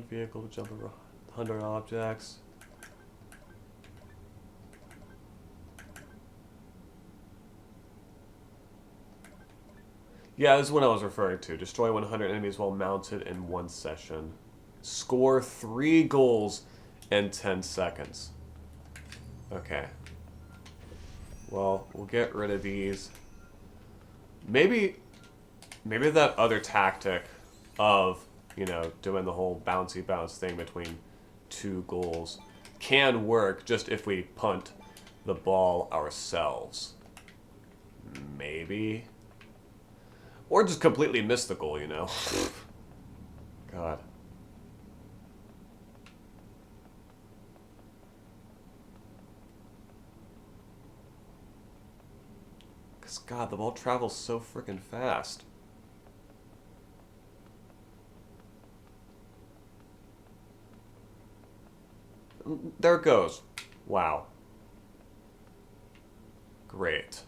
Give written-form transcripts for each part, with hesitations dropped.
One vehicle to jump over 100 objects. Yeah, this is what I was referring to. Destroy 100 enemies while mounted in one session. Score 3 goals in 10 seconds. Okay. Well, we'll get rid of these. Maybe that other tactic of, you know, doing the whole bouncy bounce thing between 2 goals can work just if we punt the ball ourselves. Maybe. Or just completely miss the goal, you know. God. Because, God, the ball travels so freaking fast. There it goes. Wow. Great.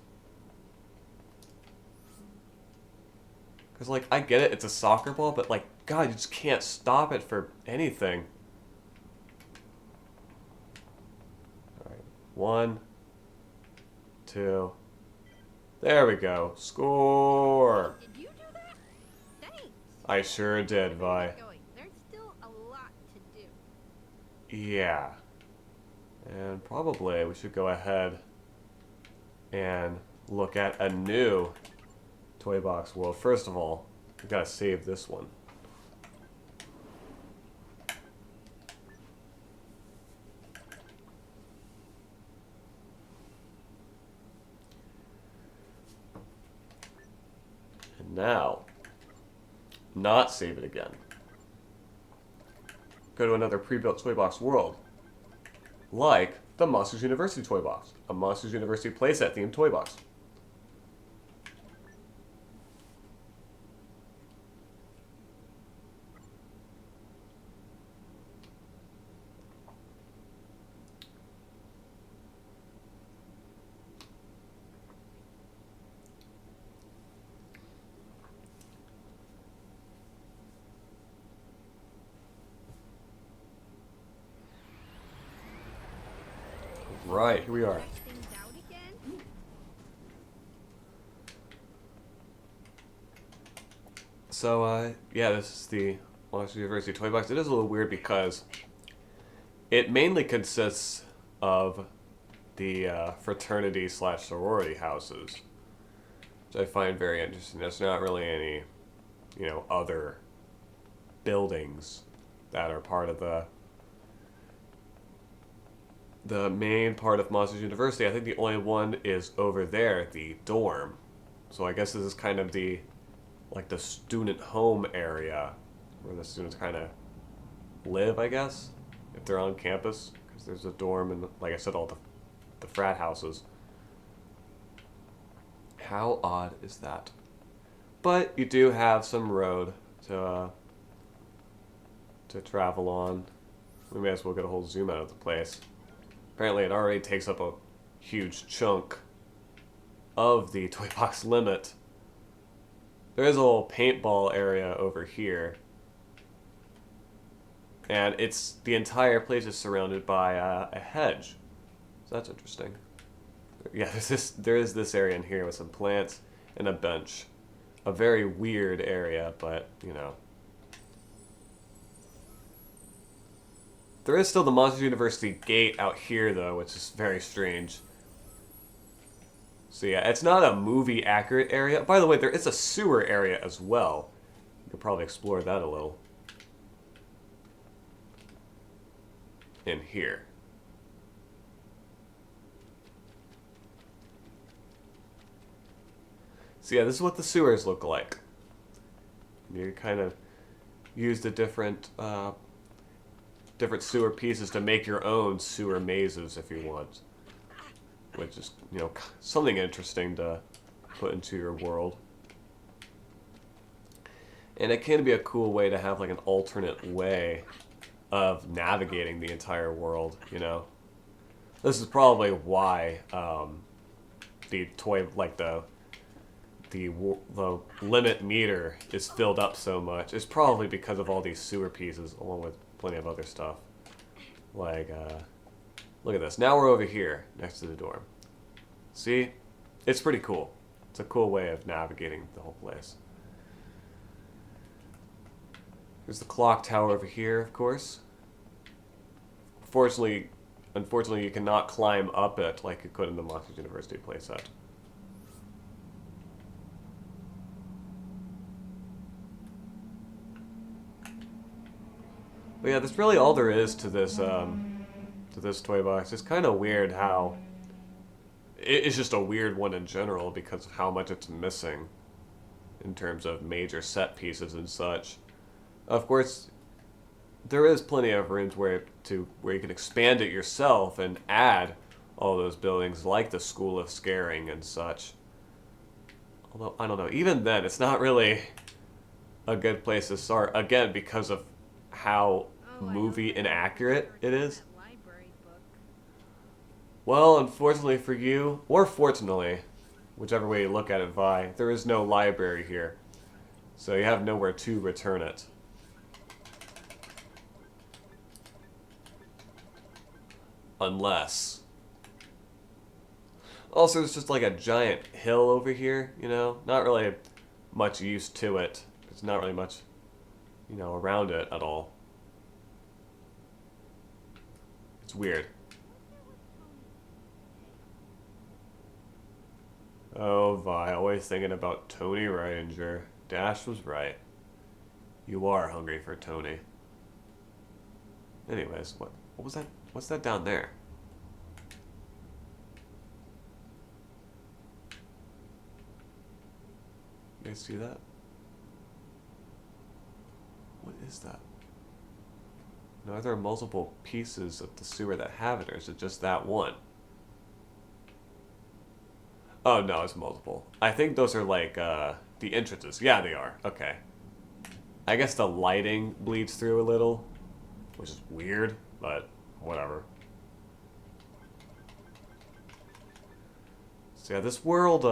Because, like, I get it, it's a soccer ball, but, like, God, you just can't stop it for anything. Alright. 1, 2. There we go. Score! Did you do that? Thanks. I sure did, Vi. There's still a lot to do. Yeah. And probably we should go ahead and look at a new Toy Box World. First of all, we gotta save this one. And now, not save it again. Go to another pre-built Toy Box World, like the Monsters University Toy Box, a Monsters University playset themed toy box. Right, here we are. So, yeah, this is the Monsters University Toy Box. It is a little weird because it mainly consists of the fraternity slash sorority houses, which I find very interesting. There's not really any, you know, other buildings that are part of the main part of Monsters University. I think the only one is over there, the dorm. So I guess this is kind of the, like, the student home area where the students kind of live, I guess, if they're on campus. Because there's a dorm and, like I said, all the frat houses. How odd is that? But you do have some road to travel on. We may as well get a whole zoom out of the place. Apparently it already takes up a huge chunk of the toy box limit. There is a little paintball area over here. And the entire place is surrounded by a hedge. So that's interesting. Yeah, there is this area in here with some plants and a bench. A very weird area, but, you know. There is still the Monsters University gate out here, though, which is very strange. So yeah, it's not a movie-accurate area. By the way, there is a sewer area as well. You could probably explore that a little. In here. So yeah, this is what the sewers look like. You kind of use the different sewer pieces to make your own sewer mazes if you want. Which is, you know, something interesting to put into your world. And it can be a cool way to have like an alternate way of navigating the entire world, you know. This is probably why the toy, like the limit meter is filled up so much. It's probably because of all these sewer pieces, along with plenty of other stuff. Like, look at this. Now we're over here, next to the dorm. See? It's pretty cool. It's a cool way of navigating the whole place. There's the clock tower over here, of course. Unfortunately, you cannot climb up it like you could in the Monsters University playset. But yeah, that's really all there is to this toy box. It's kind of weird how it's just a weird one in general because of how much it's missing in terms of major set pieces and such. Of course, there is plenty of rooms where you can expand it yourself and add all those buildings, like the School of Scaring and such. Although I don't know, even then, it's not really a good place to start. Again, because of how movie inaccurate it is. Well, unfortunately for you, or fortunately, whichever way you look at it, Vi, there is no library here. So you have nowhere to return it. Unless. Also, there's just like a giant hill over here, you know? Not really much use to it. There's not really much, you know, around it at all. It's weird. Oh, Vi, always thinking about Tony Ranger. Dash was right. You are hungry for Tony. Anyways, what was that? What's that down there? You guys see that? What is that? Now, are there multiple pieces of the sewer that have it, or is it just that one? Oh, no, it's multiple. I think those are like, the entrances. Yeah, they are. Okay. I guess the lighting bleeds through a little, which is weird, but whatever. So yeah, this world,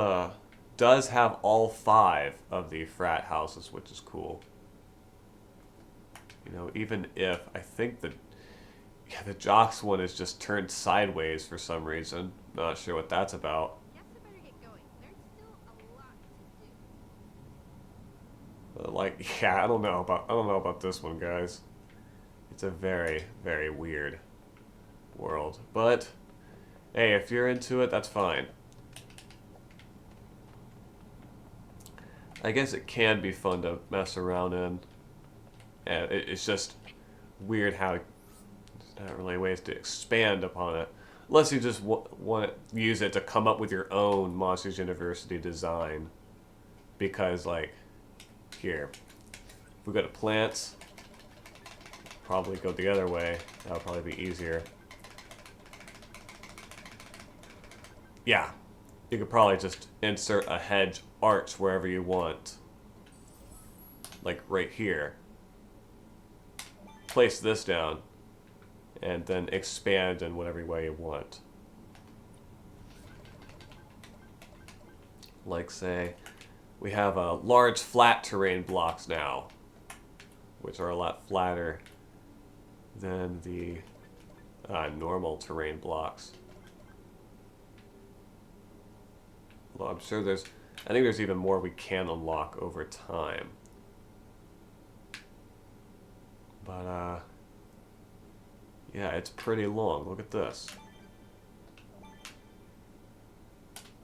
does have all 5 of the frat houses, which is cool. You know, even if, I think the Jocks one is just turned sideways for some reason. Not sure what that's about. Like, yeah, I don't know about this one, guys. It's a very, very weird world. But, hey, if you're into it, that's fine. I guess it can be fun to mess around in. And it's just weird how there's not really ways to expand upon it. Unless you just want to use it to come up with your own Monsters University design. Because, like, here, if we go to plants, probably go the other way. That'll probably be easier. Yeah, you could probably just insert a hedge arch wherever you want. Like right here. Place this down, and then expand in whatever way you want. Like, say, we have large flat terrain blocks now, which are a lot flatter than the normal terrain blocks. Well, I'm sure I think there's even more we can unlock over time. But, yeah, it's pretty long. Look at this.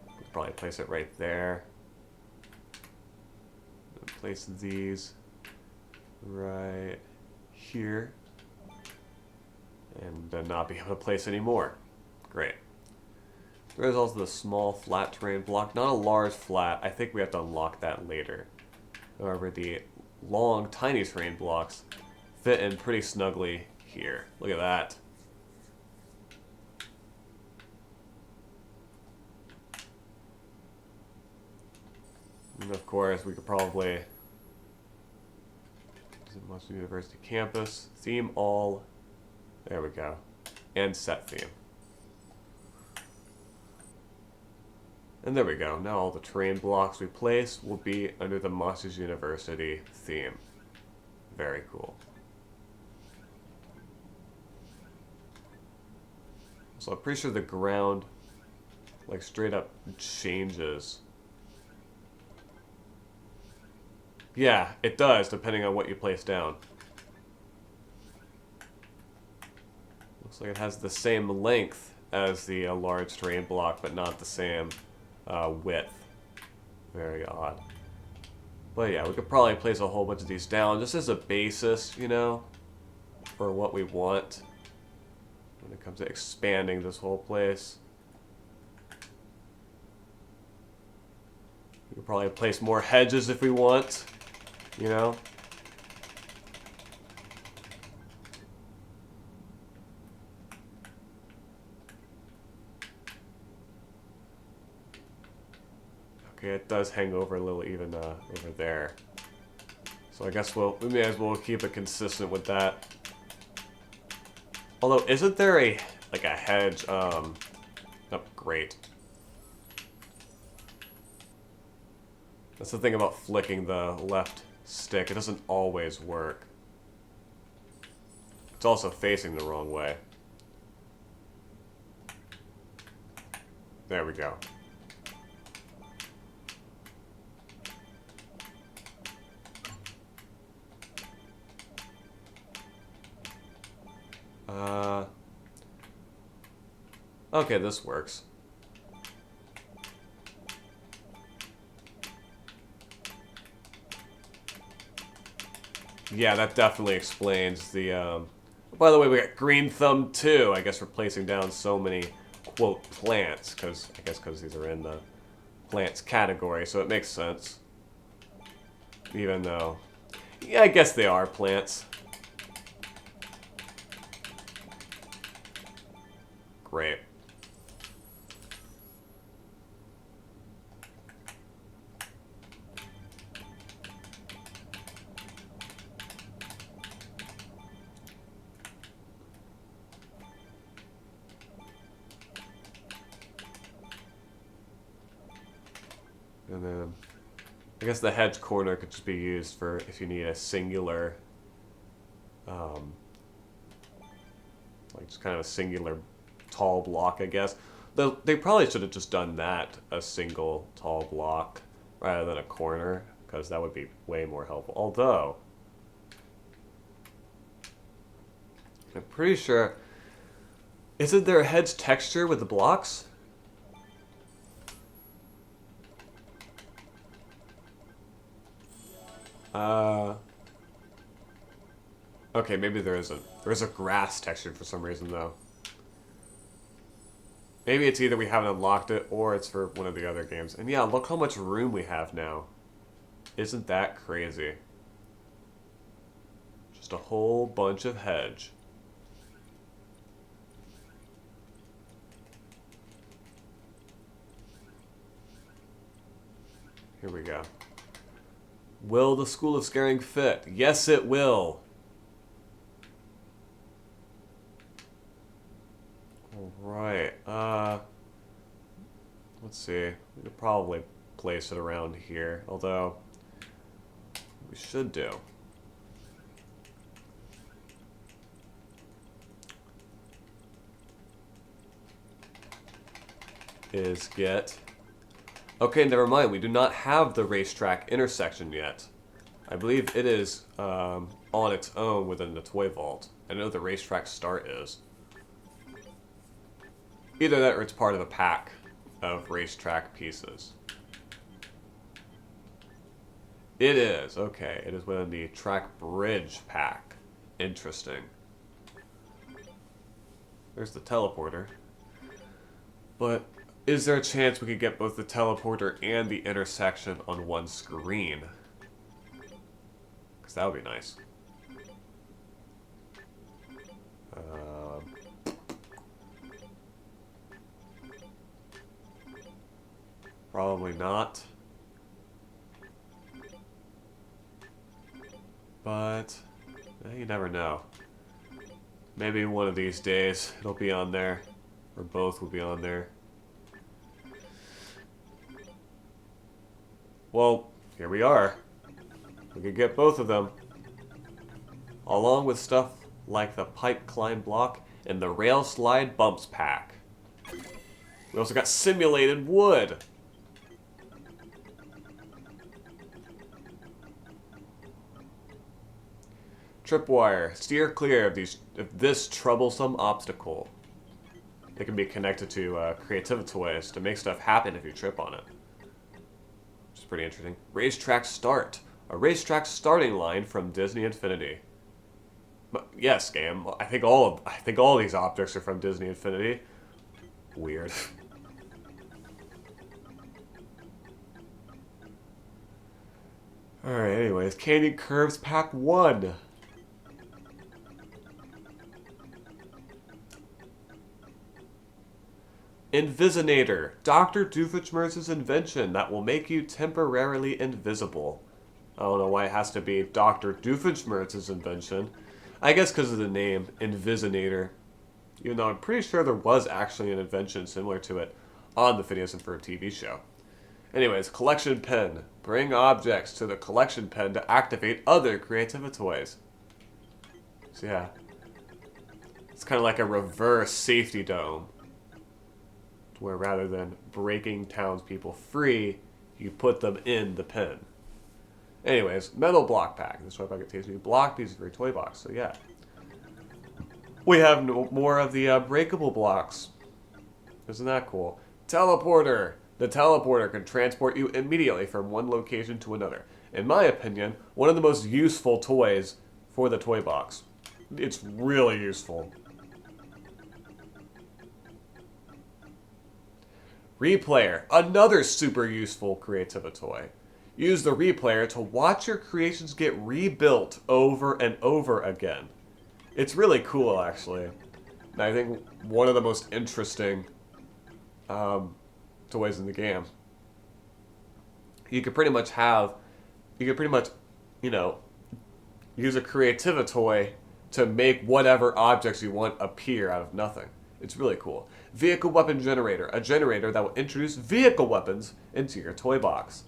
We'll probably place it right there. Place these right here. And then not be able to place any more. Great. There is also the small flat terrain block. Not a large flat. I think we have to unlock that later. However, the long, tiny terrain blocks fit in pretty snugly here. Look at that. And of course, we could probably Monster University campus, theme all, there we go, and set theme. And there we go. Now all the terrain blocks we place will be under the Monsters University theme. Very cool. So I'm pretty sure the ground, like, straight up changes. Yeah, it does, depending on what you place down. Looks like it has the same length as the large terrain block, but not the same width. Very odd. But yeah, we could probably place a whole bunch of these down just as a basis, you know, for what we want when it comes to expanding this whole place. We could probably place more hedges if we want, you know. Okay, it does hang over a little even over there. So I guess we may as well keep it consistent with that. Although, isn't there a hedge? Oh, great. That's the thing about flicking the left stick. It doesn't always work. It's also facing the wrong way. There we go. Okay, this works. Yeah, that definitely explains the, By the way, we got green thumb too. I guess we're placing down so many, quote, plants, because these are in the plants category, so it makes sense. Even though, yeah, I guess they are plants. Great. And then, I guess the hedge corner could just be used for if you need a singular, like just kind of a singular tall block, I guess. Though they probably should have just done that, a single tall block, rather than a corner, because that would be way more helpful. Although, I'm pretty sure, isn't there a hedge texture with the blocks? Okay, maybe there isn't. There is a grass texture for some reason, though. Maybe it's either we haven't unlocked it, or it's for one of the other games. And yeah, look how much room we have now. Isn't that crazy? Just a whole bunch of hedge. Here we go. Will the School of Scaring fit? Yes, it will. Alright, let's see. We could probably place it around here, although we should do is get... Okay, never mind. We do not have the racetrack intersection yet. I believe it is on its own within the toy vault. I know the racetrack start is. Either that or it's part of a pack of racetrack pieces. It is. Okay, it is within the track bridge pack. Interesting. There's the teleporter. But is there a chance we could get both the teleporter and the intersection on one screen? Because that would be nice. Probably not. But you never know. Maybe one of these days it'll be on there. Or both will be on there. Well, here we are. We could get both of them. Along with stuff like the pipe climb block and the rail slide bumps pack. We also got simulated wood. Tripwire. Steer clear of this troublesome obstacle. It can be connected to creative toys to make stuff happen if you trip on it. Which is pretty interesting. Racetrack start. A racetrack starting line from Disney Infinity. But yes, game. I think all these objects are from Disney Infinity. Weird. Alright, anyways. Candy Curves Pack 1. Invisinator. Dr. Doofenshmirtz's invention that will make you temporarily invisible. I don't know why it has to be Dr. Doofenshmirtz's invention. I guess because of the name, Invisinator. Even though I'm pretty sure there was actually an invention similar to it on the Phineas and Ferb TV show. Anyways, collection pen. Bring objects to the collection pen to activate other creative toys. So yeah. It's kind of like a reverse safety dome. Where rather than breaking townspeople free, you put them in the pen. Anyways, metal block pack. This toy pack contains new block pieces for your toy box. So yeah. We have more of the breakable blocks. Isn't that cool? Teleporter. The teleporter can transport you immediately from one location to another. In my opinion, one of the most useful toys for the toy box. It's really useful. Replayer. Another super useful creative toy. Use the replayer to watch your creations get rebuilt over and over again. It's really cool, actually. And I think one of the most interesting toys in the game. You could pretty much, you know, use a creative toy to make whatever objects you want appear out of nothing. It's really cool. Vehicle weapon generator. A generator that will introduce vehicle weapons into your toy box.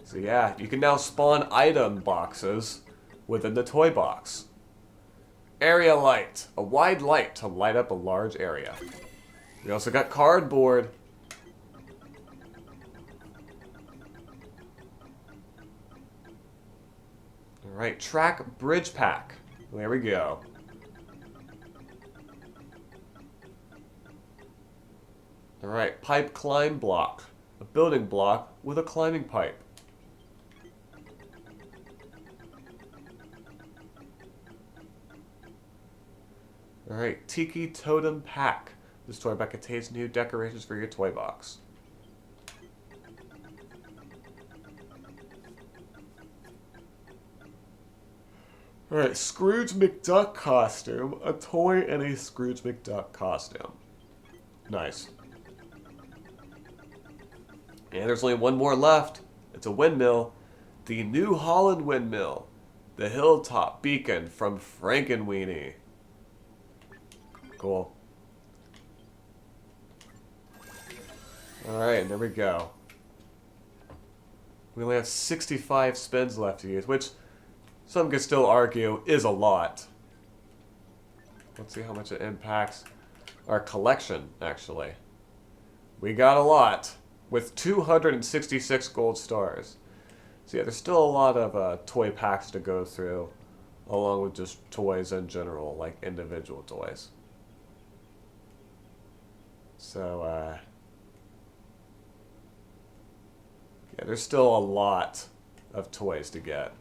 So yeah, you can now spawn item boxes within the toy box. Area light. A wide light to light up a large area. We also got cardboard. Alright, track bridge pack. There we go. Alright, pipe climb block. A building block with a climbing pipe. Alright, Tiki Totem Pack. This toy pack contains new decorations for your toy box. Alright, Scrooge McDuck costume. A toy in a Scrooge McDuck costume. Nice. And there's only one more left. It's a windmill. The New Holland windmill. The Hilltop Beacon from Frankenweenie. Cool. Alright, there we go. We only have 65 spins left to use, which some could still argue is a lot. Let's see how much it impacts our collection, actually. We got a lot, with 266 gold stars. So yeah, there's still a lot of toy packs to go through, along with just toys in general, like individual toys. So, yeah, there's still a lot of toys to get.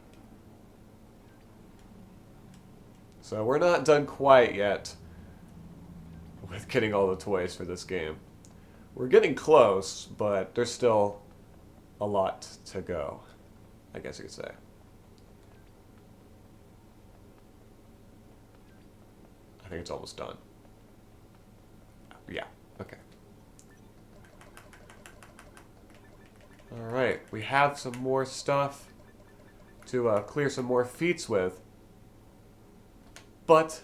So we're not done quite yet with getting all the toys for this game. We're getting close, but there's still a lot to go, I guess you could say. I think it's almost done. Yeah, okay. Alright, we have some more stuff to clear some more feats with. But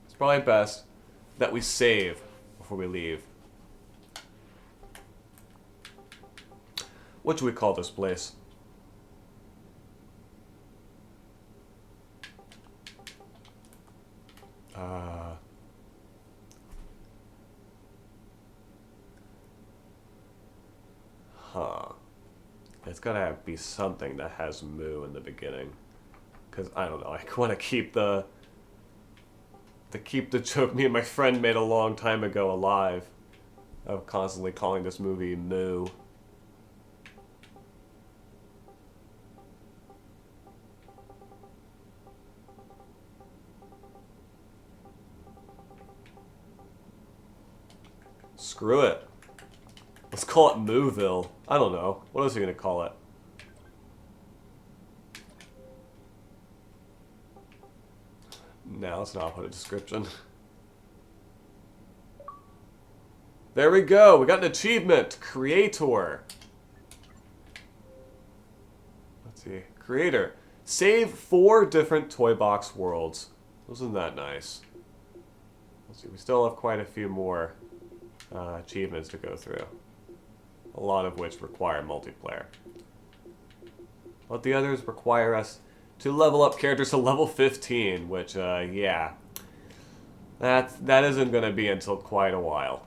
it's probably best that we save before we leave. What should we call this place? Huh. It's gotta be something that has moo in the beginning. Because, I don't know, I want to keep the joke me and my friend made a long time ago alive. Of constantly calling this movie Moo. Screw it. Let's call it M.U.Ville. I don't know. What else are you gonna call it? No, let's not put a description. There we go. We got an achievement. Creator. Let's see. Creator. Save 4 different toy box worlds. Wasn't that nice? Let's see. We still have quite a few more achievements to go through. A lot of which require multiplayer. But the others require us to level up characters to level 15, which, yeah. That isn't going to be until quite a while.